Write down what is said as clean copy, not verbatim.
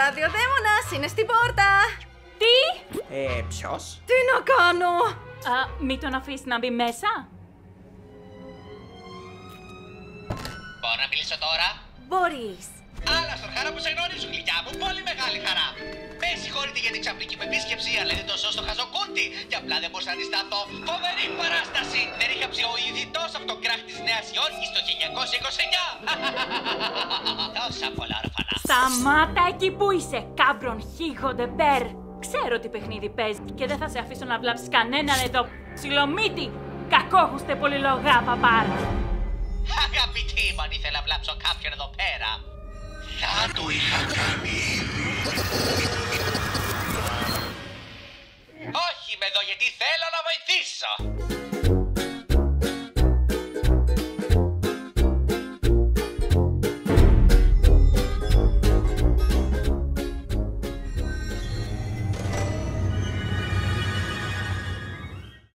ραδιοδαίμονας είναι στην πόρτα! Τι? Ποιος? Τι να κάνω! Μην τον αφήσει να μπει μέσα. Μπορώ να μιλήσω τώρα? Μπορείς. Άλλα στον χαρά που σε γνωρίζω, γλυκιά μου, πολύ μεγάλη χαρά. Με συγχωρείτε για την ξαφνική μου επίσκεψη, αλλά είναι τόσο στο χαζοκούτι. Και απλά δεν μπορούσα να αντισταθώ. Φοβερή παράσταση! Δεν είχα ψιοειδητός από τον κράχ της Νέας Υόρκης το 1929. Τόσα πολλά ορφανά. Σταμάτα εκεί που είσαι, κάμπρον χίγοντε μπέρ. Ξέρω τι παιχνίδι παίζει και δεν θα σε αφήσω να βλάψεις κανέναν εδώ. Ψιλομύτη! Κακόχουστε πολυλογά, παπάρα. Αγαπητή μου, αν ήθελα να βλάψω κάποιον εδώ πέρα, θα το είχα κάνει ήδη. Όχι, είμαι εδώ γιατί θέλω να βοηθήσω.